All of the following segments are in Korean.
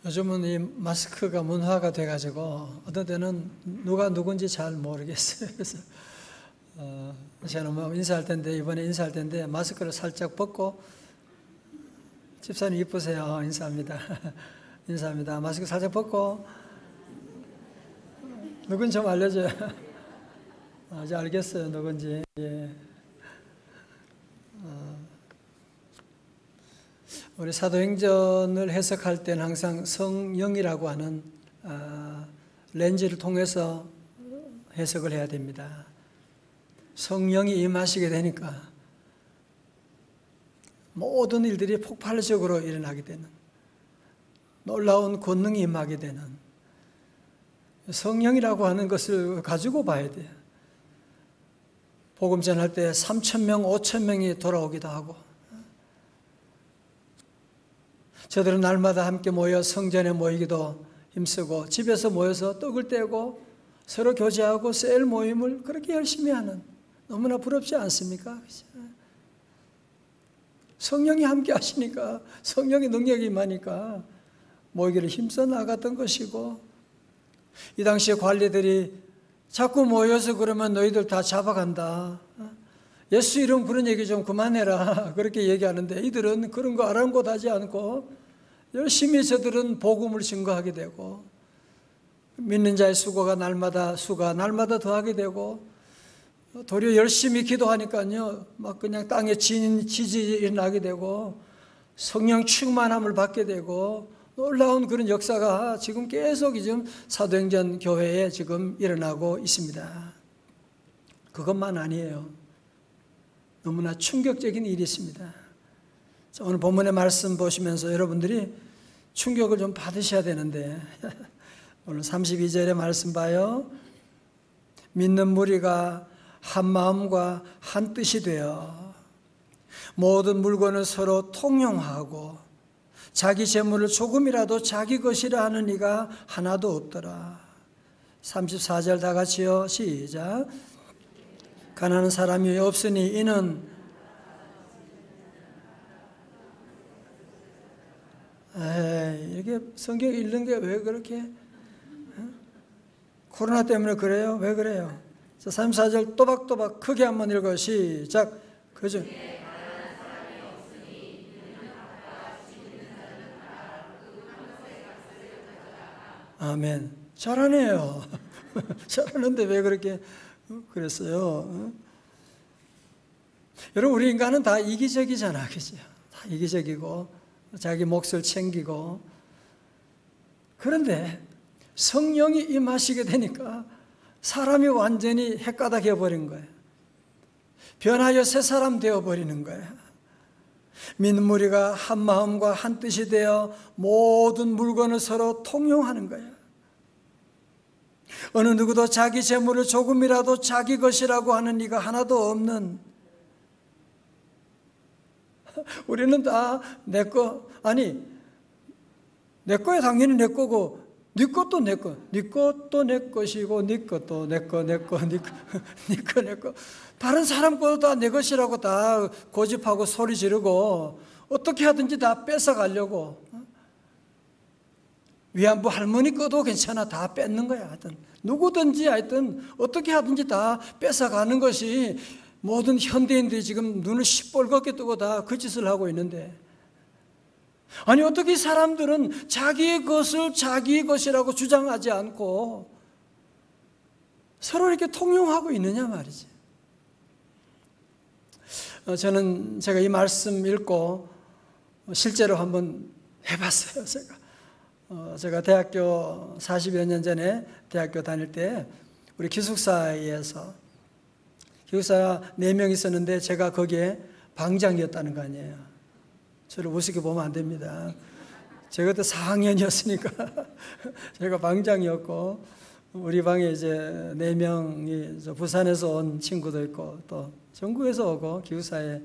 요즘은 이 마스크가 문화가 돼가지고 어떤 때는 누가 누군지 잘 모르겠어요. 그래서 저는 뭐 인사할 텐데, 이번에 인사할 텐데 마스크를 살짝 벗고, 집사님 이쁘세요. 인사합니다. 인사합니다. 마스크 살짝 벗고, 누군지 좀 알려줘요. 이제 알겠어요. 누군지. 예. 우리 사도행전을 해석할 때는 항상 성령이라고 하는 렌즈를 통해서 해석을 해야 됩니다. 성령이 임하시게 되니까 모든 일들이 폭발적으로 일어나게 되는, 놀라운 권능이 임하게 되는 성령이라고 하는 것을 가지고 봐야 돼요. 복음 전할 때 3,000명, 5,000명이 돌아오기도 하고, 저들은 날마다 함께 모여 성전에 모이기도 힘쓰고, 집에서 모여서 떡을 떼고 서로 교제하고 셀 모임을 그렇게 열심히 하는, 너무나 부럽지 않습니까? 성령이 함께 하시니까, 성령의 능력이 임하니까 모이기를 힘써 나갔던 것이고, 이 당시에 관리들이 자꾸 모여서 그러면 너희들 다 잡아간다, 예수 이름 그런 얘기 좀 그만해라, 그렇게 얘기하는데, 이들은 그런 거 아랑곳하지 않고 열심히 저들은 복음을 증거하게 되고, 믿는 자의 수가 날마다 더하게 되고, 도리어 열심히 기도하니까요, 막 그냥 땅에 지진이 일어나게 되고, 성령 충만함을 받게 되고, 놀라운 그런 역사가 지금 계속 지금 사도행전 교회에 지금 일어나고 있습니다. 그것만 아니에요. 너무나 충격적인 일이 있습니다. 자, 오늘 본문의 말씀 보시면서 여러분들이 충격을 좀 받으셔야 되는데, 오늘 32절의 말씀 봐요. 믿는 무리가 한 마음과 한 뜻이 되어 모든 물건을 서로 통용하고 자기 재물을 조금이라도 자기 것이라 하는 이가 하나도 없더라. 34절 다 같이요. 시작. 가난한 사람이 없으니 이는 이렇게 성경 읽는 게 왜 그렇게? 코로나 때문에 그래요? 왜 그래요? 34절 또박또박 크게 한번 읽어. 시작. 그죠? 아멘. 잘하네요. 잘하는데 왜 그렇게 그랬어요? 여러분, 우리 인간은 다 이기적이잖아, 그죠? 다 이기적이고 자기 몫을 챙기고. 그런데 성령이 임하시게 되니까 사람이 완전히 헷가닥해 버린 거예요. 변하여 새 사람 되어 버리는 거예요. 믿는 무리가 한 마음과 한 뜻이 되어 모든 물건을 서로 통용하는 거예요. 어느 누구도 자기 재물을 조금이라도 자기 것이라고 하는 이가 하나도 없는, 우리는 다 내 거, 아니 내 거야 당연히 내 거고, 네 것도 내 거, 네 것도 내 것이고, 네 것도 내 거, 네 거, 네 거, 네 거, 내 거. 다른 사람 것도 다 내 것이라고 다 고집하고 소리 지르고 어떻게 하든지 다 뺏어가려고. 위안부 할머니 것도 괜찮아, 다 뺏는 거야. 하여튼 누구든지 하여튼 어떻게 하든지 다 뺏어가는 것이 모든 현대인들이 지금 눈을 시뻘겋게 뜨고 다 그 짓을 하고 있는데, 아니 어떻게 사람들은 자기의 것을 자기의 것이라고 주장하지 않고 서로 이렇게 통용하고 있느냐 말이지. 저는 제가 이 말씀 읽고 실제로 한번 해봤어요. 제가 대학교 40여 년 전에 대학교 다닐 때 우리 기숙사에서 기숙사 4명 있었는데 제가 거기에 방장이었다는 거 아니에요. 저를 우습게 보면 안 됩니다. 제가 그때 4학년이었으니까 제가 방장이었고, 우리 방에 이제 4명이 부산에서 온 친구도 있고 또 전국에서 오고 기숙사에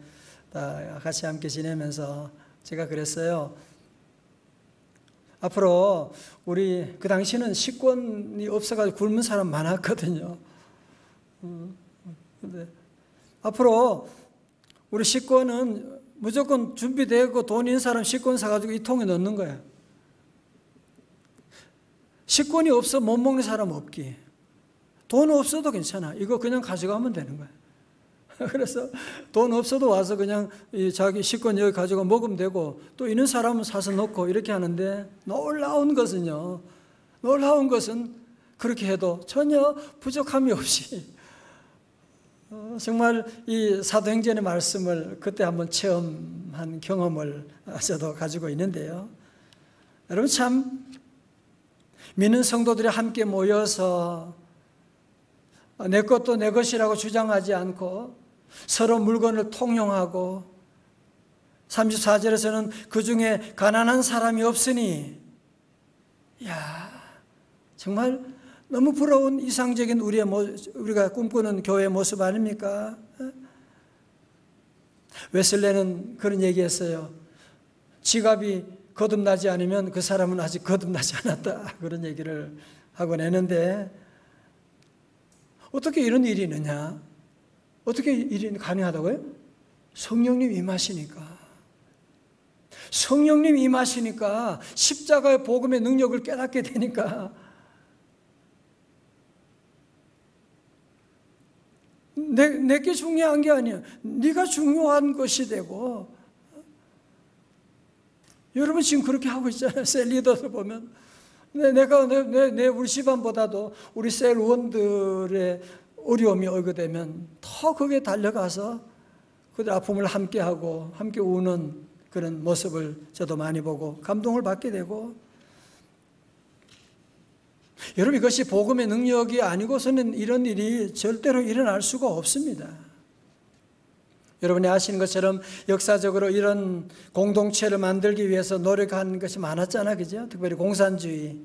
다 같이 함께 지내면서 제가 그랬어요. 앞으로 우리 그 당시는 식권이 없어가지고 굶은 사람 많았거든요. 근데 앞으로 우리 식권은 무조건 준비되고 돈 있는 사람 식권 사가지고 이 통에 넣는 거야. 식권이 없어 못 먹는 사람 없기. 돈 없어도 괜찮아. 이거 그냥 가져가면 되는 거야. 그래서 돈 없어도 와서 그냥 자기 식권 여기 가지고 먹으면 되고, 또 있는 사람은 사서 넣고 이렇게 하는데, 놀라운 것은 그렇게 해도 전혀 부족함이 없이 정말 이 사도행전의 말씀을 그때 한번 체험한 경험을 저도 가지고 있는데요. 여러분, 참 믿는 성도들이 함께 모여서 내 것도 내 것이라고 주장하지 않고 서로 물건을 통용하고, 34절에서는 그 중에 가난한 사람이 없으니, 정말 너무 부러운 이상적인 우리가 꿈꾸는 교회의 모습 아닙니까? 웨슬레는 그런 얘기했어요. 지갑이 거듭나지 않으면 그 사람은 아직 거듭나지 않았다, 그런 얘기를 하곤 했는데, 어떻게 이런 일이 있느냐? 어떻게 일이 가능하다고요? 성령님 임하시니까. 성령님 임하시니까, 십자가의 복음의 능력을 깨닫게 되니까, 내게 중요한 게 아니야. 네가 중요한 것이 되고. 여러분 지금 그렇게 하고 있잖아요. 셀 리더들 보면 우리 집안보다도 우리 셀 의원들의 어려움이 오게 되면 더 거기에 달려가서 그들 아픔을 함께하고 함께 우는 그런 모습을 저도 많이 보고 감동을 받게 되고. 여러분, 이것이 복음의 능력이 아니고서는 이런 일이 절대로 일어날 수가 없습니다. 여러분이 아시는 것처럼 역사적으로 이런 공동체를 만들기 위해서 노력한 것이 많았잖아요. 그죠? 특별히 공산주의.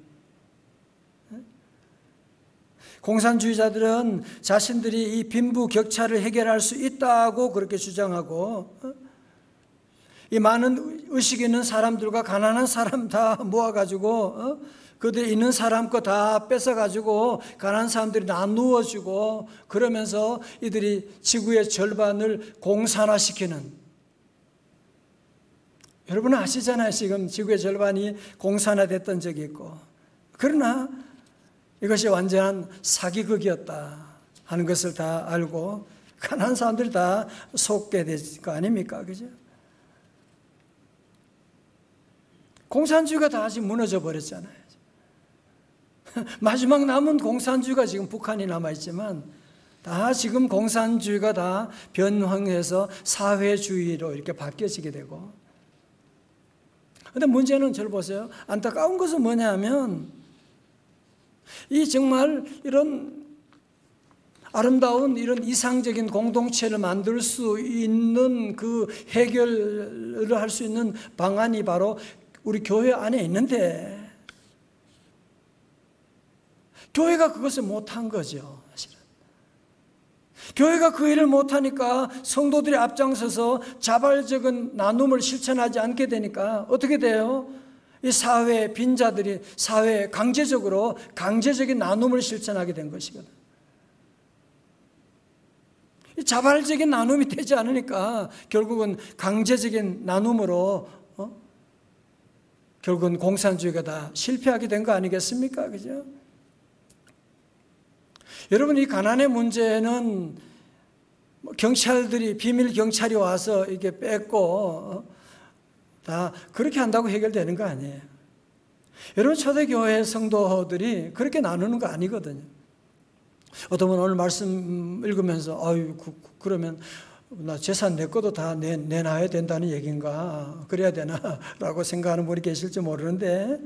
공산주의자들은 자신들이 이 빈부격차를 해결할 수 있다고 그렇게 주장하고, 이 많은 의식 있는 사람들과 가난한 사람 다 모아가지고 그들 있는 사람 거 다 뺏어가지고 가난한 사람들이 나누어주고, 그러면서 이들이 지구의 절반을 공산화시키는, 여러분은 아시잖아요. 지금 지구의 절반이 공산화됐던 적이 있고. 그러나 이것이 완전한 사기극이었다 하는 것을 다 알고 가난한 사람들이 다 속게 될 거 아닙니까? 그죠? 공산주의가 다 지금 무너져 버렸잖아요. 마지막 남은 공산주의가 지금 북한이 남아있지만, 다 지금 공산주의가 다 변형해서 사회주의로 이렇게 바뀌어지게 되고. 그런데 문제는 저를 보세요. 안타까운 것은 뭐냐면, 이 정말 이런 아름다운 이런 이상적인 공동체를 만들 수 있는 그 해결을 할 수 있는 방안이 바로 우리 교회 안에 있는데, 교회가 그것을 못한 거죠. 사실은. 교회가 그 일을 못하니까 성도들이 앞장서서 자발적인 나눔을 실천하지 않게 되니까 어떻게 돼요? 이 사회 빈자들이 사회에 강제적인 나눔을 실천하게 된 것이거든. 이 자발적인 나눔이 되지 않으니까 결국은 강제적인 나눔으로 결국은 공산주의가 다 실패하게 된 거 아니겠습니까? 그죠? 여러분, 이 가난의 문제는 경찰들이, 비밀 경찰이 와서 이렇게 뺏고 다 그렇게 한다고 해결되는 거 아니에요. 여러분, 초대교회 성도들이 그렇게 나누는 거 아니거든요. 어떤 분 오늘 말씀 읽으면서 그러면 나 재산 내 것도 다 내놔야 된다는 얘기인가, 그래야 되나 라고 생각하는 분이 계실지 모르는데,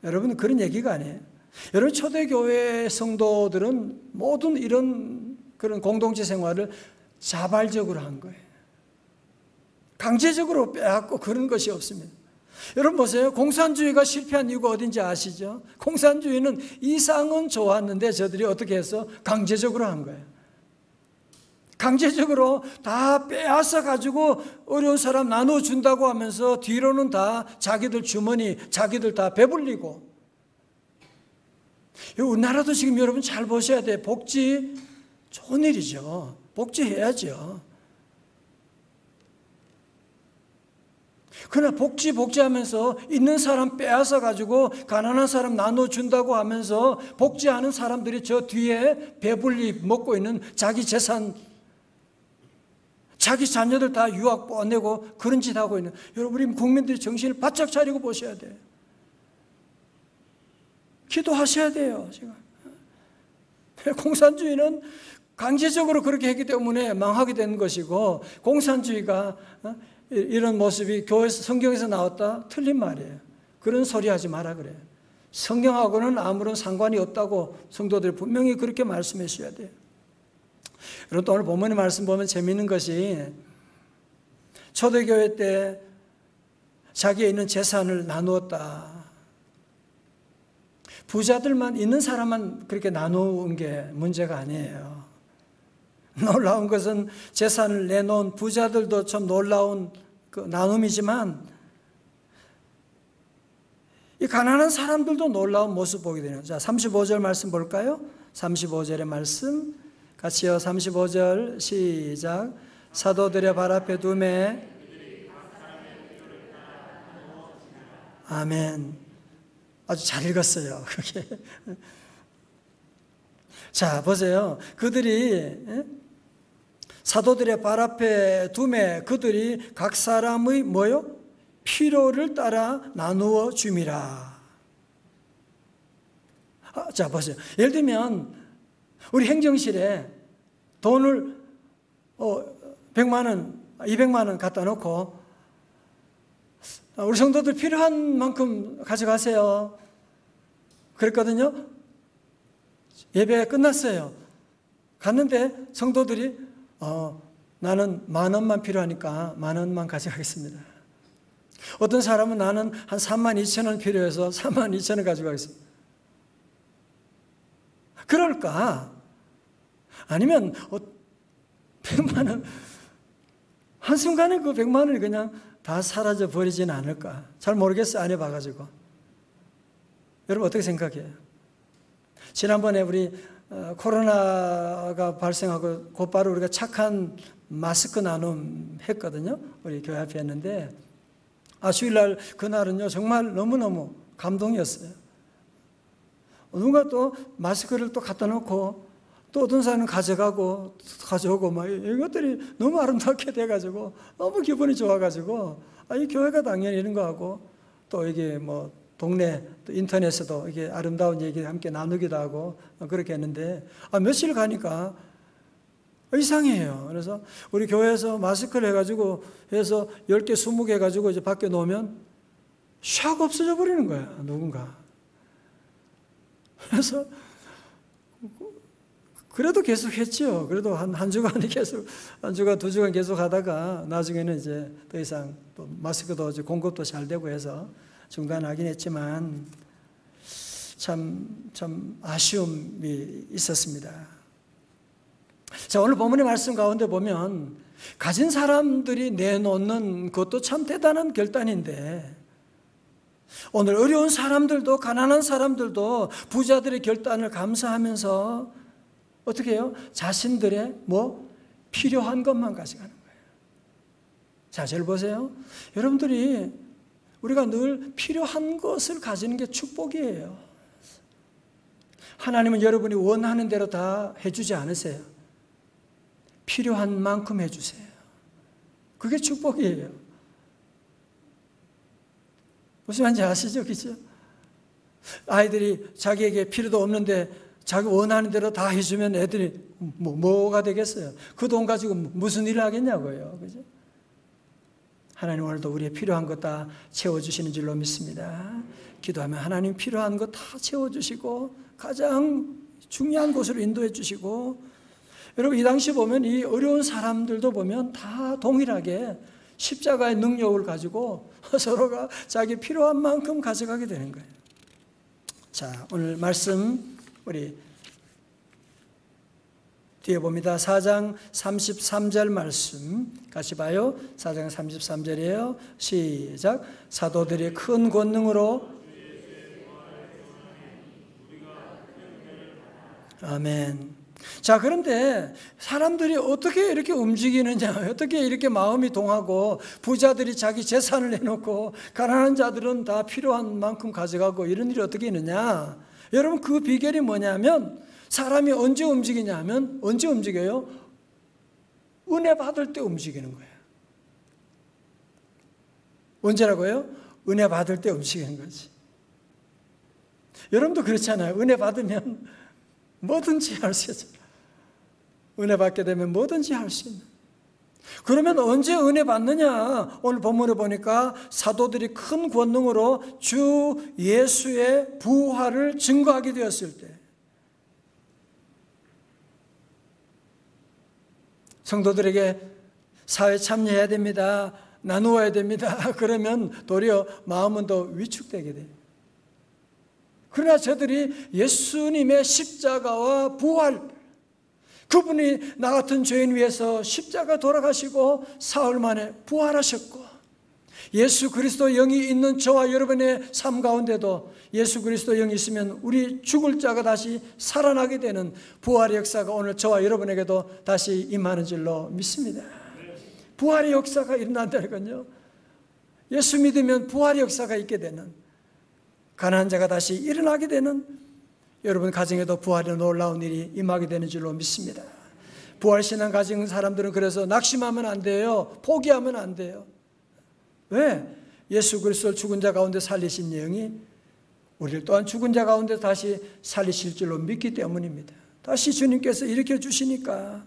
여러분 그런 얘기가 아니에요. 여러분, 초대교회 성도들은 모든 이런 그런 공동체 생활을 자발적으로 한 거예요. 강제적으로 빼앗고 그런 것이 없습니다. 여러분 보세요. 공산주의가 실패한 이유가 어딘지 아시죠? 공산주의는 이상은 좋았는데 저들이 어떻게 해서 강제적으로 한 거예요. 강제적으로 다 빼앗아 가지고 어려운 사람 나눠준다고 하면서 뒤로는 다 자기들 주머니, 자기들 다 배불리고. 우리나라도 지금 여러분 잘 보셔야 돼요. 복지 좋은 일이죠. 복지해야죠. 그러나 복지하면서 있는 사람 빼앗아 가지고 가난한 사람 나눠준다고 하면서 복지하는 사람들이 저 뒤에 배불리 먹고 있는 자기 재산, 자기 자녀들 다 유학 보내고 그런 짓 하고 있는, 여러분 우리 국민들이 정신을 바짝 차리고 보셔야 돼요. 기도하셔야 돼요. 지금 공산주의는 강제적으로 그렇게 했기 때문에 망하게 된 것이고, 공산주의가 이런 모습이 교회에서, 성경에서 나왔다? 틀린 말이에요. 그런 소리 하지 마라 그래요. 성경하고는 아무런 상관이 없다고 성도들이 분명히 그렇게 말씀해 주셔야 돼요. 여러분 또 오늘 본문의 말씀 보면 재미있는 것이, 초대교회 때 자기에 있는 재산을 나누었다. 부자들만, 있는 사람만 그렇게 나누는 게 문제가 아니에요. 놀라운 것은 재산을 내놓은 부자들도 참 놀라운 그 나눔이지만, 이 가난한 사람들도 놀라운 모습 보게 되네요. 자, 35절 말씀 볼까요? 35절의 말씀 같이요. 35절 시작. 사도들의 발 앞에 두매. 아멘. 아주 잘 읽었어요. 그게. 자, 보세요. 그들이 사도들의 발 앞에 두매, 그들이 각 사람의 뭐요? 필요를 따라 나누어 줌이라. 자, 보세요. 예를 들면 우리 행정실에 돈을 100만 원, 200만 원 갖다 놓고 우리 성도들 필요한 만큼 가져가세요. 그랬거든요. 예배가 끝났어요. 갔는데 성도들이 나는 10,000원만 필요하니까 10,000원만 가져가겠습니다. 어떤 사람은 나는 한 32,000원 필요해서 32,000원 가져가겠습니다. 그럴까? 아니면 100만 원, 한순간에 그 100만 원이 그냥 다 사라져 버리지는 않을까? 잘 모르겠어요. 안 해봐가지고. 여러분 어떻게 생각해요? 지난번에 우리 코로나가 발생하고 곧바로 우리가 착한 마스크 나눔 했거든요. 우리 교회 앞에 했는데, 주일날 그날은요 정말 너무너무 감동이었어요. 누가 또 마스크를 또 갖다 놓고 또 어떤 사람은 가져오고 막 이것들이 너무 아름답게 돼가지고 너무 기분이 좋아가지고, 이 교회가 당연히 이런 거 하고, 또 이게 뭐 동네 또 인터넷에도 이게 아름다운 얘기 함께 나누기도 하고 그렇게 했는데, 며칠 가니까 이상해요. 그래서 우리 교회에서 마스크를 해가지고 해서 10개, 20개 해가지고 이제 밖에 놓으면 샥 없어져 버리는 거야, 누군가. 그래서 그래도 계속 했죠. 그래도 한 주간이 계속, 한 주간, 2주간 계속 하다가 나중에는 이제 더 이상 또 마스크도 이제 공급도 잘 되고 해서 중단하긴 했지만 참 아쉬움이 있었습니다. 자, 오늘 본문의 말씀 가운데 보면 가진 사람들이 내놓는 것도 참 대단한 결단인데, 오늘 어려운 사람들도, 가난한 사람들도 부자들의 결단을 감사하면서 어떻게 해요? 자신들의 필요한 것만 가져가는 거예요. 자, 잘 보세요. 여러분들이 우리가 늘 필요한 것을 가지는 게 축복이에요. 하나님은 여러분이 원하는 대로 다 해주지 않으세요. 필요한 만큼 해주세요. 그게 축복이에요. 무슨 말인지 아시죠? 그죠? 아이들이 자기에게 필요도 없는데 자기 원하는 대로 다 해주면 애들이 뭐가 되겠어요? 그 돈 가지고 무슨 일을 하겠냐고요. 그죠? 하나님 오늘도 우리의 필요한 것 다 채워주시는 줄로 믿습니다. 기도하면 하나님 필요한 것 다 채워주시고 가장 중요한 곳으로 인도해 주시고, 여러분 이 당시 보면 이 어려운 사람들도 보면 다 동일하게 십자가의 능력을 가지고 서로가 자기 필요한 만큼 가져가게 되는 거예요. 자, 오늘 말씀 우리 뒤에 봅니다. 4장 33절 말씀 같이 봐요. 4장 33절이에요. 시작. 사도들이 큰 권능으로, 아멘. 자, 그런데 사람들이 어떻게 이렇게 움직이느냐, 어떻게 이렇게 마음이 동하고 부자들이 자기 재산을 내놓고 가난한 자들은 다 필요한 만큼 가져가고 이런 일이 어떻게 있느냐. 여러분, 그 비결이 뭐냐면 사람이 언제 움직이냐 하면 언제 움직여요? 은혜 받을 때 움직이는 거예요. 언제라고요? 은혜 받을 때 움직이는 거지. 여러분도 그렇잖아요. 은혜 받으면 뭐든지 할 수 있어요. 은혜 받게 되면 뭐든지 할 수 있는. 그러면 언제 은혜 받느냐? 오늘 본문에 보니까 사도들이 큰 권능으로 주 예수의 부활을 증거하게 되었을 때, 성도들에게 사회 참여해야 됩니다. 나누어야 됩니다. 그러면 도리어 마음은 더 위축되게 돼요. 그러나 저들이 예수님의 십자가와 부활, 그분이 나 같은 죄인 위해서 십자가 돌아가시고 사흘 만에 부활하셨고, 예수 그리스도 영이 있는 저와 여러분의 삶 가운데도 예수 그리스도 영이 있으면 우리 죽을 자가 다시 살아나게 되는 부활의 역사가 오늘 저와 여러분에게도 다시 임하는 줄로 믿습니다. 부활의 역사가 일어난다니까요. 예수 믿으면 부활의 역사가 있게 되는, 가난한 자가 다시 일어나게 되는, 여러분 가정에도 부활의 놀라운 일이 임하게 되는 줄로 믿습니다. 부활신앙 가진 사람들은 그래서 낙심하면 안 돼요. 포기하면 안 돼요. 왜? 예수 그리스도를 죽은 자 가운데 살리신 영이 우리를 또한 죽은 자 가운데 다시 살리실 줄로 믿기 때문입니다. 다시 주님께서 일으켜 주시니까.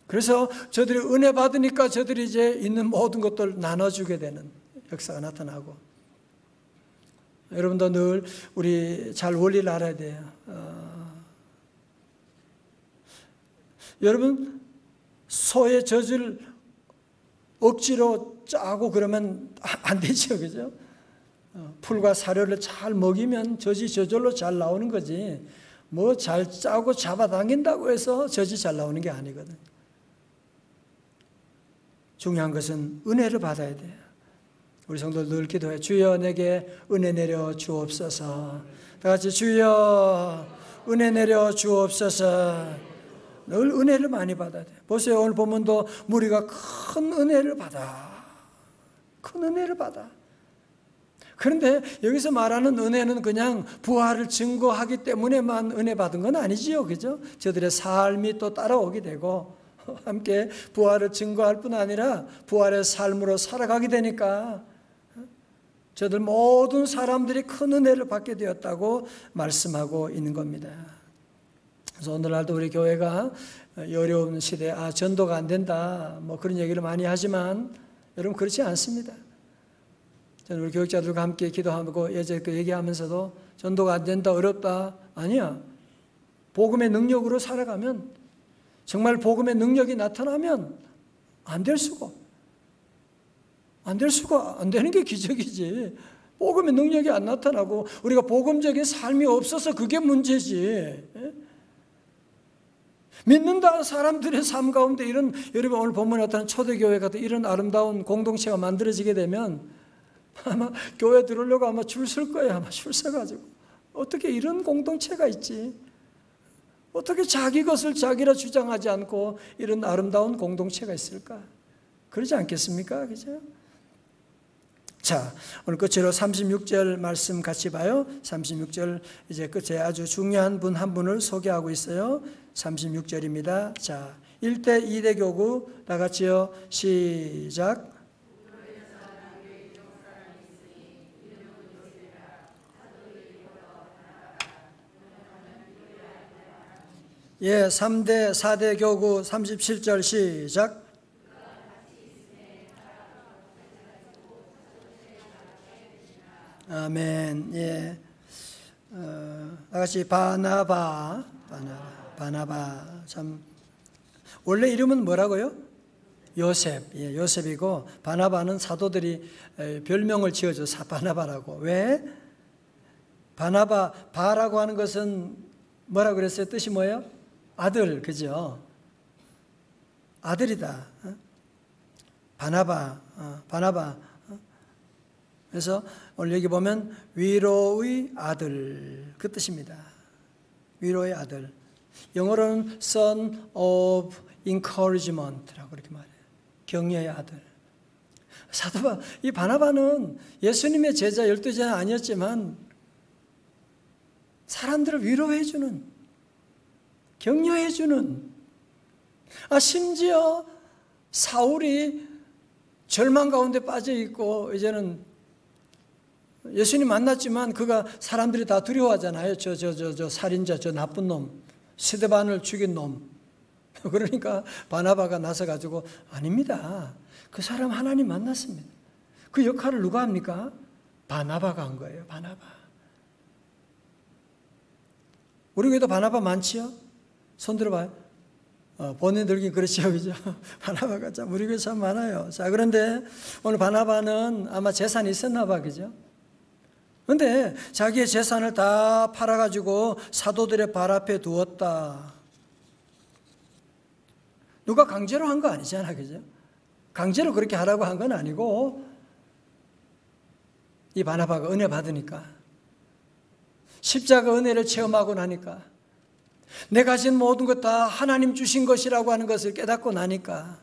그래서 저들이 은혜 받으니까 저들이 이제 있는 모든 것들 나눠주게 되는 역사가 나타나고, 여러분도 늘 우리 잘 원리를 알아야 돼요. 여러분, 소의 젖을 억지로 짜고 그러면 안 되죠, 그죠? 풀과 사료를 잘 먹이면 젖이 저절로 잘 나오는 거지, 뭐 잘 짜고 잡아당긴다고 해서 젖이 잘 나오는 게 아니거든. 중요한 것은 은혜를 받아야 돼요. 우리 성도들 늘 기도해. 주여 내게 은혜 내려 주옵소서. 다 같이 주여 은혜 내려 주옵소서. 늘 은혜를 많이 받아야 돼요. 보세요. 오늘 본문도 무리가 큰 은혜를 받아. 큰 은혜를 받아. 그런데 여기서 말하는 은혜는 그냥 부활을 증거하기 때문에만 은혜 받은 건 아니지요. 그죠? 저들의 삶이 또 따라오게 되고 함께 부활을 증거할 뿐 아니라 부활의 삶으로 살아가게 되니까 저들 모든 사람들이 큰 은혜를 받게 되었다고 말씀하고 있는 겁니다. 그래서 오늘날도 우리 교회가 어려운 시대에 전도가 안 된다 뭐 그런 얘기를 많이 하지만 여러분 그렇지 않습니다. 저는 우리 교육자들과 함께 기도하고 예전에 그 얘기하면서도 전도가 안 된다, 어렵다, 아니야. 복음의 능력으로 살아가면, 정말 복음의 능력이 나타나면 안 될 수가 안 되는 게 기적이지. 복음의 능력이 안 나타나고 우리가 복음적인 삶이 없어서 그게 문제지. 믿는다 사람들의 삶 가운데 이런, 여러분 오늘 본문에 나타난 초대교회 같은 이런 아름다운 공동체가 만들어지게 되면 아마 교회 들어오려고 아마 줄 설 거예요. 아마 줄 서가지고 어떻게 이런 공동체가 있지? 어떻게 자기 것을 자기라 주장하지 않고 이런 아름다운 공동체가 있을까? 그러지 않겠습니까? 그죠? 자, 오늘 끝으로 36절 말씀 같이 봐요. 36절 이제 끝에 아주 중요한 분 한 분을 소개하고 있어요. 36절입니다. 자, 1대 2대 교구 다 같이요. 시작. 예, 3대 4대 교구 37절 시작. 아멘. 예. 다같이 바나바. 참 원래 이름은 뭐라고요? 요셉. 예, 요셉이고 바나바는 사도들이 별명을 지어줘. 바나바라고. 왜? 바나바, 바라고 하는 것은 뭐라고 그랬어요? 뜻이 뭐예요? 아들, 그죠? 아들이다. 바나바. 그래서 오늘 여기 보면 위로의 아들, 그 뜻입니다. 위로의 아들. 영어로는 son of encouragement라고 그렇게 말해요. 격려의 아들. 이 바나바는 예수님의 제자 12제자는 아니었지만 사람들을 위로해주는, 격려해주는, 심지어 사울이 절망 가운데 빠져 있고 이제는 예수님 만났지만 그가 사람들이 다 두려워하잖아요. 저 살인자, 저 나쁜 놈, 스데반을 죽인 놈. 그러니까 바나바가 나서가지고 아닙니다. 그 사람 하나님 만났습니다. 그 역할을 누가 합니까? 바나바가 한 거예요. 바나바. 우리 교회도 바나바 많지요? 손 들어봐요. 본인 들긴 그렇지요, 그죠? 바나바가 참 우리 교회 참 많아요. 자, 그런데 오늘 바나바는 아마 재산이 있었나 봐, 그죠? 근데 자기의 재산을 다 팔아가지고 사도들의 발 앞에 두었다. 누가 강제로 한 거 아니잖아, 그죠? 강제로 그렇게 하라고 한 건 아니고 이 바나바가 은혜 받으니까, 십자가 은혜를 체험하고 나니까, 내 가진 모든 것 다 하나님 주신 것이라고 하는 것을 깨닫고 나니까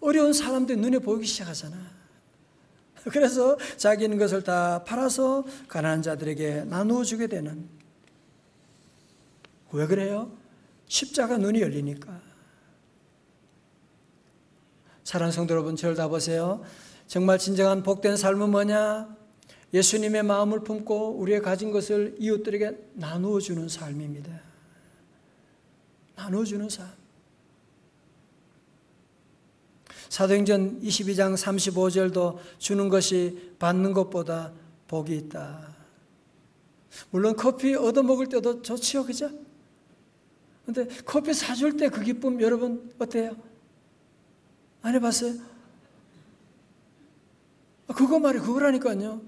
어려운 사람들 눈에 보이기 시작하잖아. 그래서 자기 있는 것을 다 팔아서 가난한 자들에게 나누어 주게 되는. 왜 그래요? 십자가 눈이 열리니까. 사랑하는 성도 여러분, 저를 다 보세요. 정말 진정한 복된 삶은 뭐냐? 예수님의 마음을 품고 우리의 가진 것을 이웃들에게 나누어 주는 삶입니다. 나누어 주는 삶. 사도행전 22장 35절도 주는 것이 받는 것보다 복이 있다. 물론 커피 얻어먹을 때도 좋지요, 그죠? 근데 커피 사줄 때 그 기쁨 여러분 어때요? 안 해봤어요? 그거라니까요.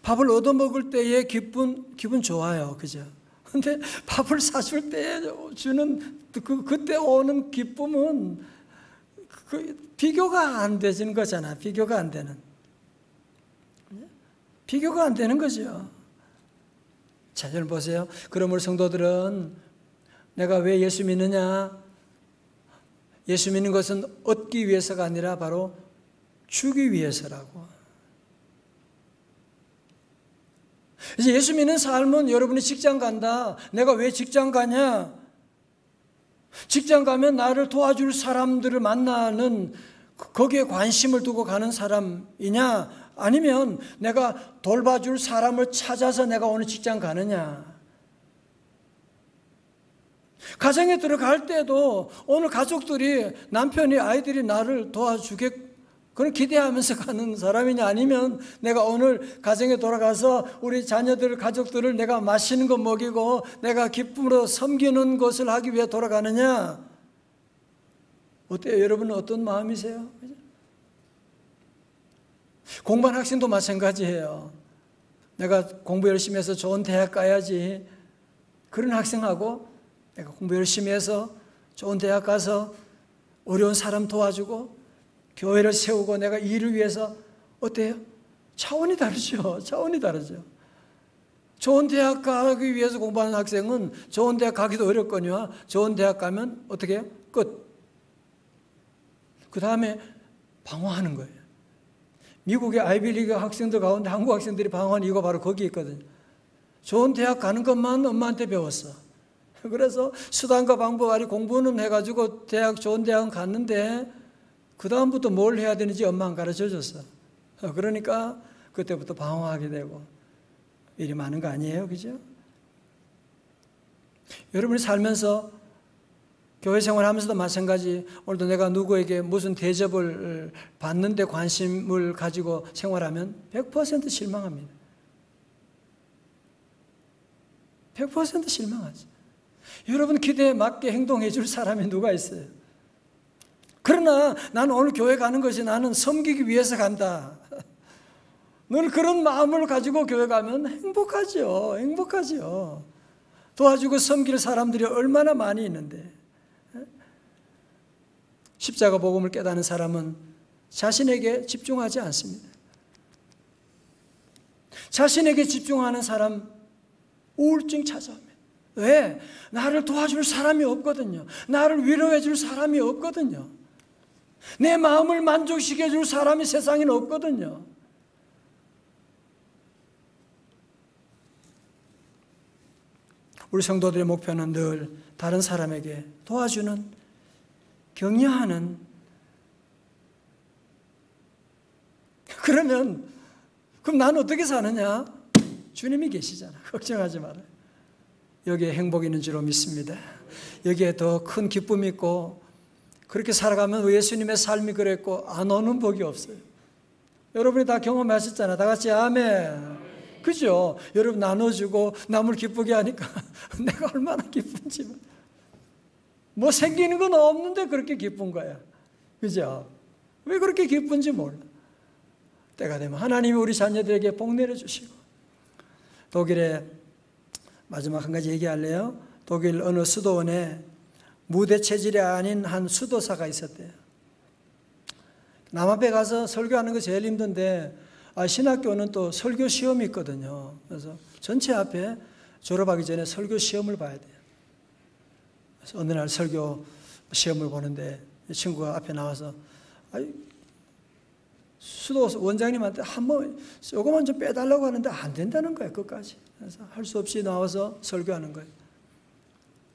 밥을 얻어먹을 때의 기분 좋아요, 그죠? 근데 밥을 사줄 때 주는 그때 오는 기쁨은 비교가 안 되는 거잖아. 비교가 안 되는 거죠. 자, 여러분 보세요. 그러므로 성도들은 내가 왜 예수 믿느냐? 예수 믿는 것은 얻기 위해서가 아니라 바로 주기 위해서라고. 이제 예수 믿는 삶은 여러분이 직장 간다. 내가 왜 직장 가냐? 직장 가면 나를 도와줄 사람들을 만나는 거기에 관심을 두고 가는 사람이냐? 아니면 내가 돌봐줄 사람을 찾아서 내가 오늘 직장 가느냐? 가정에 들어갈 때도 오늘 가족들이, 남편이, 아이들이 나를 도와주게 그걸 기대하면서 가는 사람이냐, 아니면 내가 오늘 가정에 돌아가서 우리 자녀들, 가족들을 내가 맛있는 거 먹이고 내가 기쁨으로 섬기는 것을 하기 위해 돌아가느냐? 어때요? 여러분은 어떤 마음이세요? 공부하는 학생도 마찬가지예요. 내가 공부 열심히 해서 좋은 대학 가야지. 그런 학생하고 내가 공부 열심히 해서 좋은 대학 가서 어려운 사람 도와주고 교회를 세우고 내가 일을 위해서 어때요? 차원이 다르죠. 차원이 다르죠. 좋은 대학 가기 위해서 공부하는 학생은 좋은 대학 가기도 어렵거니와 좋은 대학 가면 어떻게 해요? 끝. 그 다음에 방황하는 거예요. 미국의 아이비리그 학생들 가운데 한국 학생들이 방황하는 이유가 바로 거기에 있거든요. 좋은 대학 가는 것만 엄마한테 배웠어. 그래서 수단과 방법 아래 공부는 해가지고 좋은 대학은 갔는데 그 다음부터 뭘 해야 되는지 엄마 안 가르쳐 줬어. 그러니까 그때부터 방황하게 되고 일이 많은 거 아니에요, 그죠? 여러분이 살면서 교회 생활하면서도 마찬가지. 오늘도 내가 누구에게 무슨 대접을 받는데 관심을 가지고 생활하면 100% 실망합니다. 100% 실망하지. 여러분 기대에 맞게 행동해 줄 사람이 누가 있어요? 그러나 나는 오늘 교회 가는 것이 나는 섬기기 위해서 간다. 늘 그런 마음을 가지고 교회 가면 행복하죠. 행복하죠. 도와주고 섬길 사람들이 얼마나 많이 있는데. 십자가 복음을 깨닫는 사람은 자신에게 집중하지 않습니다. 자신에게 집중하는 사람 우울증 찾아옵니다. 왜? 나를 도와줄 사람이 없거든요. 나를 위로해 줄 사람이 없거든요. 내 마음을 만족시켜 줄 사람이 세상에는 없거든요. 우리 성도들의 목표는 늘 다른 사람에게 도와주는, 격려하는. 그러면 그럼 난 어떻게 사느냐? 주님이 계시잖아. 걱정하지 말아요. 여기에 행복이 있는 줄로 믿습니다. 여기에 더 큰 기쁨이 있고, 그렇게 살아가면 예수님의 삶이 그랬고 안 오는 복이 없어요. 여러분이 다 경험하셨잖아요. 다 같이 아멘. 그죠? 여러분 나눠주고 남을 기쁘게 하니까 내가 얼마나 기쁜지. 뭐 생기는 건 없는데 그렇게 기쁜 거야. 그죠? 왜 그렇게 기쁜지 몰라. 때가 되면 하나님이 우리 자녀들에게 복 내려주시고. 독일에 마지막 한 가지 얘기할래요. 독일 어느 수도원에 무대 체질이 아닌 한 수도사가 있었대요. 남 앞에 가서 설교하는 거 제일 힘든데, 신학교는 또 설교 시험이 있거든요. 그래서 전체 앞에 졸업하기 전에 설교 시험을 봐야 돼요. 그래서 어느 날 설교 시험을 보는데 이 친구가 앞에 나와서 수도 원장님한테 한번 요거만 좀 빼달라고 하는데 안 된다는 거예요. 끝까지. 그래서 할 수 없이 나와서 설교하는 거예요.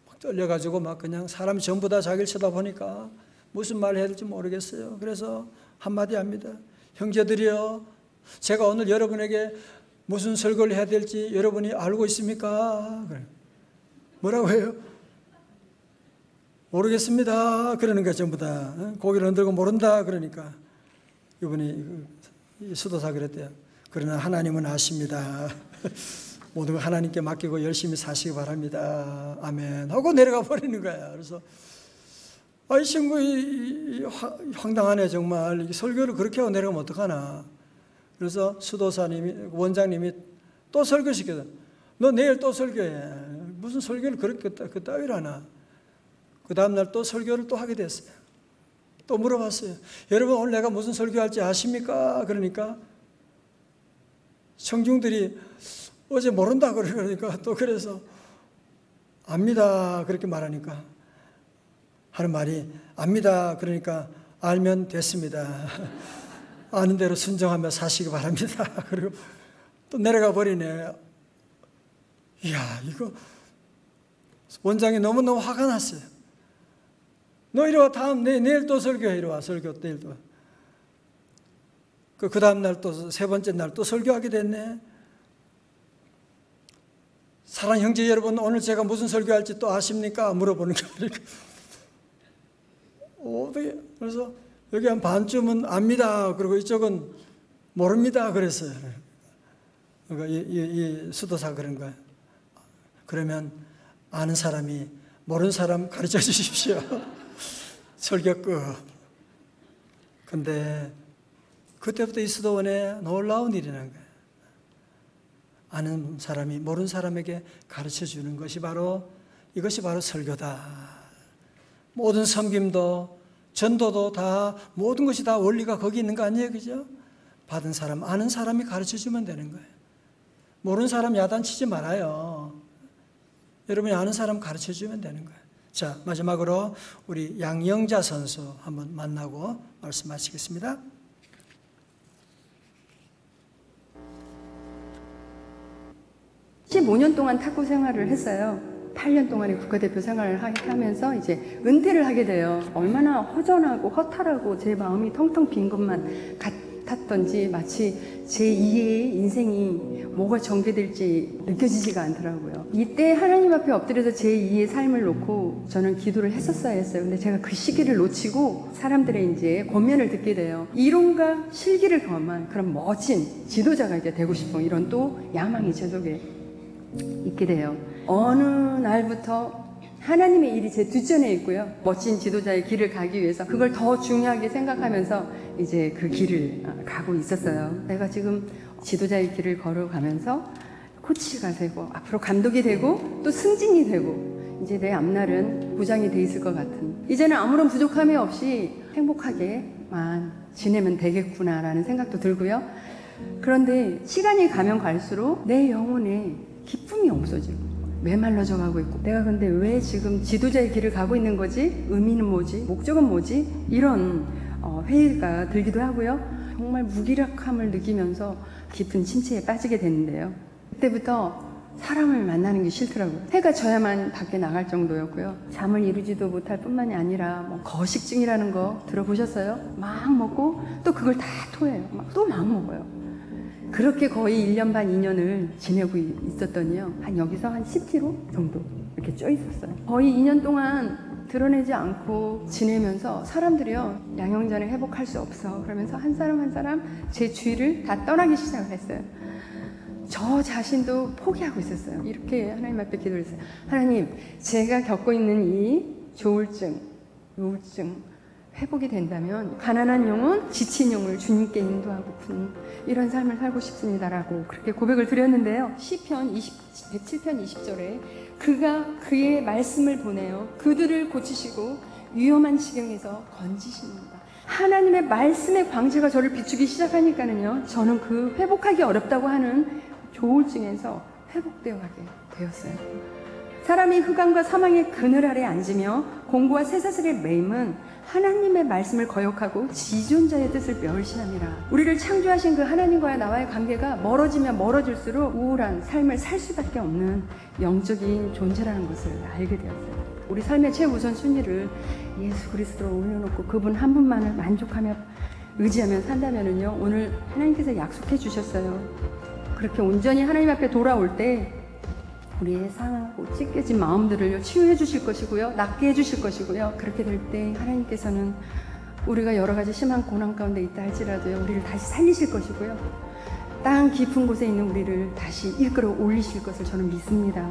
막 떨려가지고 막 그냥 사람이 전부 다 자기를 쳐다보니까 무슨 말을 해야 될지 모르겠어요. 그래서 한마디 합니다. 형제들이여, 제가 오늘 여러분에게 무슨 설교를 해야 될지 여러분이 알고 있습니까? 그래. 뭐라고 해요? 모르겠습니다. 그러는 거야, 전부 다. 고개를 흔들고 모른다. 그러니까 이분이 수도사 그랬대요. 그러나 하나님은 아십니다. 모든 걸 하나님께 맡기고 열심히 사시기 바랍니다. 아멘. 하고 내려가 버리는 거야. 그래서 이 친구 황당하네 정말. 설교를 그렇게 하고 내려가면 어떡하나. 그래서 수도사님이, 원장님이 또 설교시켜서 너 내일 또 설교해. 무슨 설교를 그렇게 따위를 하나. 그 다음날 또 설교를 또 하게 됐어요. 또 물어봤어요. 여러분 오늘 내가 무슨 설교할지 아십니까? 그러니까 청중들이 어제 모른다 그러니까 또 그래서 압니다 그렇게 말하니까 하는 말이 압니다 그러니까 알면 됐습니다. 아는 대로 순종하며 사시기 바랍니다. 그리고 또 내려가 버리네. 이야, 이거 원장이 너무너무 화가 났어요. 너 이리 와. 내일 또 설교해. 이리 와. 설교 내일 또. 그 다음 날 또 세 번째 날 또 설교하게 됐네. 사랑하는 형제 여러분, 오늘 제가 무슨 설교할지 또 아십니까? 물어보는 거예요. 어떻게? 그래서 여기 한 반쯤은 압니다. 그리고 이쪽은 모릅니다. 그랬어요. 그러니까 이 수도사 그런 거예요. 그러면 아는 사람이 모르는 사람 가르쳐 주십시오. 설교 끝. 근데 그때부터 이 수도원에 놀라운 일이 난 거예요. 아는 사람이 모르는 사람에게 가르쳐 주는 것이 바로 이것이 바로 설교다. 모든 섬김도 전도도 다 모든 것이 다 원리가 거기 있는 거 아니에요, 그죠? 받은 사람, 아는 사람이 가르쳐 주면 되는 거예요. 모르는 사람 야단치지 말아요. 여러분이 아는 사람 가르쳐 주면 되는 거예요. 자, 마지막으로 우리 양영자 선수 한번 만나고 말씀 마치겠습니다. (15년) 동안 탁구 생활을 했어요. 8년 동안의 국가대표 생활을 하면서 이제 은퇴를 하게 돼요. 얼마나 허전하고 허탈하고 제 마음이 텅텅 빈 것만 같았던지 마치 제 2의 인생이 뭐가 전개될지 느껴지지가 않더라고요. 이때 하나님 앞에 엎드려서 제 2의 삶을 놓고 저는 기도를 했었어야 했어요. 근데 제가 그 시기를 놓치고 사람들의 이제 권면을 듣게 돼요. 이론과 실기를 겸한 그런 멋진 지도자가 이제 되고 싶어. 이런 또 야망이 제 속에 있게 돼요. 어느 날부터 하나님의 일이 제 뒷전에 있고요. 멋진 지도자의 길을 가기 위해서 그걸 더 중요하게 생각하면서 이제 그 길을 가고 있었어요. 내가 지금 지도자의 길을 걸어가면서 코치가 되고 앞으로 감독이 되고 또 승진이 되고 이제 내 앞날은 보장이 돼 있을 것 같은, 이제는 아무런 부족함이 없이 행복하게만 지내면 되겠구나라는 생각도 들고요. 그런데 시간이 가면 갈수록 내 영혼에 기쁨이 없어지고 메말라져 가고 있고, 내가 근데 왜 지금 지도자의 길을 가고 있는 거지? 의미는 뭐지? 목적은 뭐지? 이런 회의가 들기도 하고요. 정말 무기력함을 느끼면서 깊은 침체에 빠지게 되는데요. 그때부터 사람을 만나는 게 싫더라고요. 해가 져야만 밖에 나갈 정도였고요. 잠을 이루지도 못할 뿐만이 아니라 거식증이라는 거 들어보셨어요? 막 먹고 또 그걸 다 토해요. 또 막 먹어요. 그렇게 거의 1년 반, 2년을 지내고 있었더니요. 여기서 한 10kg 정도 이렇게 쪄 있었어요. 거의 2년 동안 드러내지 않고 지내면서 사람들이요, 양형전에 회복할 수 없어 그러면서 한 사람 한 사람 제 주위를 다 떠나기 시작을 했어요. 저 자신도 포기하고 있었어요. 이렇게 하나님 앞에 기도를 했어요. 하나님, 제가 겪고 있는 이 조울증, 우울증 회복이 된다면 가난한 영혼, 지친 영혼을 주님께 인도하고픈 이런 삶을 살고 싶습니다라고 그렇게 고백을 드렸는데요. 시편 107편 20절에 그가 그의 말씀을 보내어 그들을 고치시고 위험한 지경에서 건지십니다. 하나님의 말씀의 광채가 저를 비추기 시작하니까는요, 저는 그 회복하기 어렵다고 하는 조울증에서 회복되어 가게 되었어요. 사람이 흑암과 사망의 그늘 아래 앉으며 공고와 쇠사슬의 매임은 하나님의 말씀을 거역하고 지존자의 뜻을 멸시함이라. 우리를 창조하신 그 하나님과의 나와의 관계가 멀어지면 멀어질수록 우울한 삶을 살 수밖에 없는 영적인 존재라는 것을 알게 되었어요. 우리 삶의 최우선 순위를 예수 그리스도로 올려놓고 그분 한 분만을 만족하며 의지하며 산다면은요, 오늘 하나님께서 약속해 주셨어요. 그렇게 온전히 하나님 앞에 돌아올 때 우리의 상하고 찢겨진 마음들을 치유해 주실 것이고요, 낫게 해 주실 것이고요. 그렇게 될 때 하나님께서는 우리가 여러 가지 심한 고난 가운데 있다 할지라도요, 우리를 다시 살리실 것이고요, 땅 깊은 곳에 있는 우리를 다시 이끌어 올리실 것을 저는 믿습니다.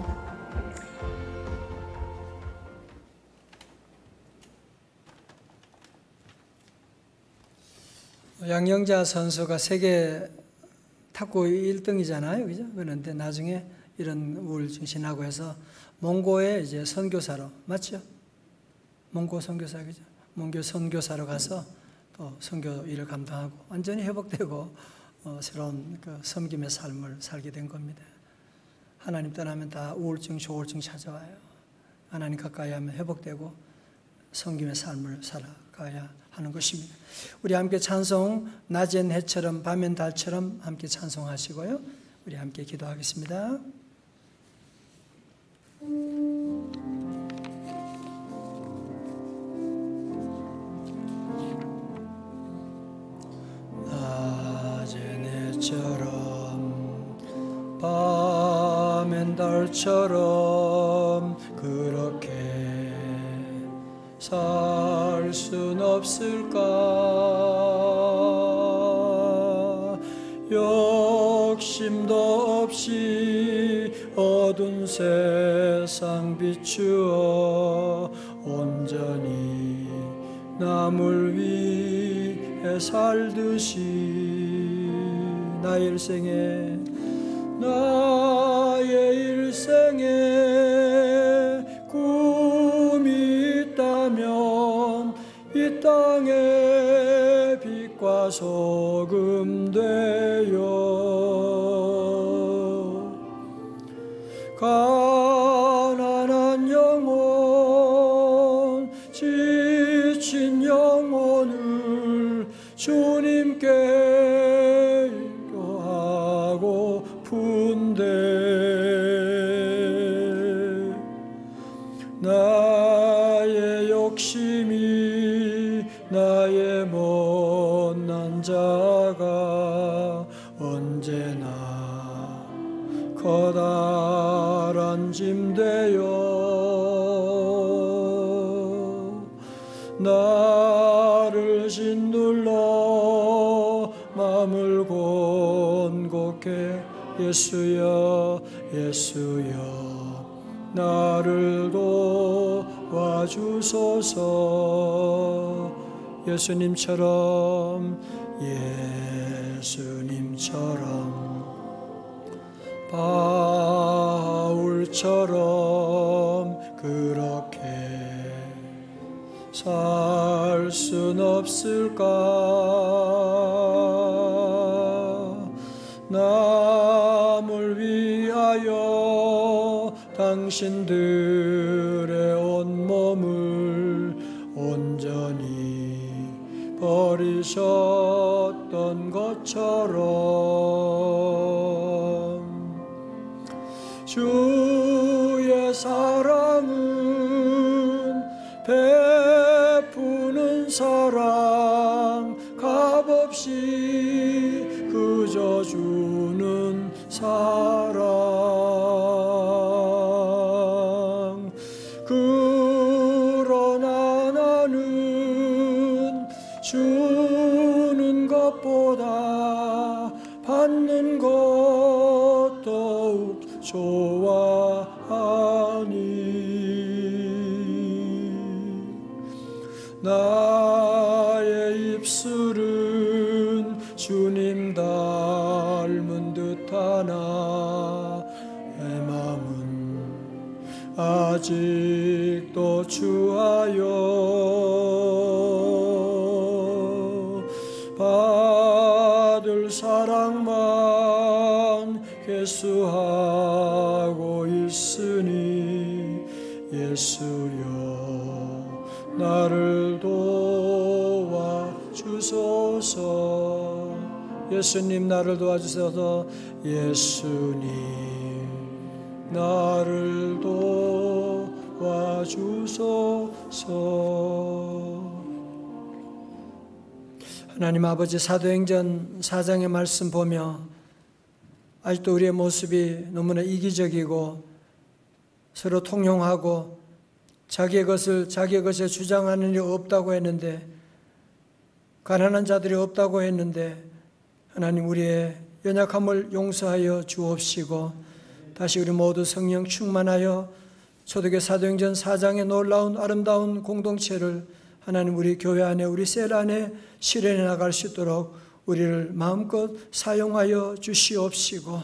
양영자 선수가 세계 탁구 1등이잖아요, 그죠? 그런데 나중에 이런 우울증 지나고 해서 몽고에 이제 선교사로, 맞죠? 몽고 선교사, 그죠? 몽고 선교사로 가서 또 선교 일을 감당하고 완전히 회복되고 새로운 그 섬김의 삶을 살게 된 겁니다. 하나님 떠나면 다 우울증, 조울증 찾아와요. 하나님 가까이 하면 회복되고 섬김의 삶을 살아가야 하는 것입니다. 우리 함께 찬송, 낮엔 해처럼 밤엔 달처럼 함께 찬송하시고요, 우리 함께 기도하겠습니다. 낮엔 해처럼 밤엔 달처럼 그렇게 살 순 없을까? 욕심도 없이 어두운 세상 비추어 온전히 남을 위해 살듯이 나의 일생에 꿈이 있다면 이 땅에 빛과 소금 되어 가난한 영혼, 지친 영혼을 주님께 인도하고픈데 나의 욕심이 나의 못난 자가 언제나 커다란 짐 되어 나를 짓눌러 맘을 곤곡해 예수여 예수여 나를 도와주소서. 예수님처럼 바울처럼 그렇게 살 순 없을까? 남을 위하여 당신들의 온몸을 온전히 버리셨던 것처럼 주의 사랑은 베푸는 사랑, 값없이 그저 주는 사랑. 그러나 나는 주는 것보다 받는 것 더욱 좋아하니 나의 입술은 주님 닮은 듯하나 내 마음은 아직도 주하여 받을 사랑만 계수하고 있으니 예수여 나를 도와주소서. 예수님 나를 도와주소서. 예수님 나를 도와주소서. 하나님 아버지, 사도행전 4장의 말씀 보며 아직도 우리의 모습이 너무나 이기적이고 서로 통용하고 자기의 것에 주장하는 일이 없다고 했는데, 가난한 자들이 없다고 했는데 하나님 우리의 연약함을 용서하여 주옵시고 다시 우리 모두 성령 충만하여 초대교회 사도행전 4장의 놀라운 아름다운 공동체를 하나님 우리 교회 안에, 우리 셀 안에 실현해 나갈 수 있도록 우리를 마음껏 사용하여 주시옵시고,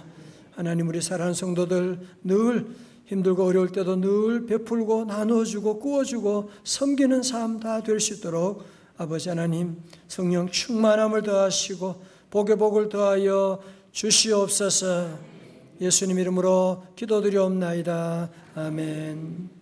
하나님 우리 사랑하는 성도들 늘 힘들고 어려울 때도 늘 베풀고 나눠주고 구워주고 섬기는 삶 다 될 수 있도록 아버지 하나님 성령 충만함을 더하시고 복의 복을 더하여 주시옵소서. 예수님 이름으로 기도드리옵나이다. 아멘.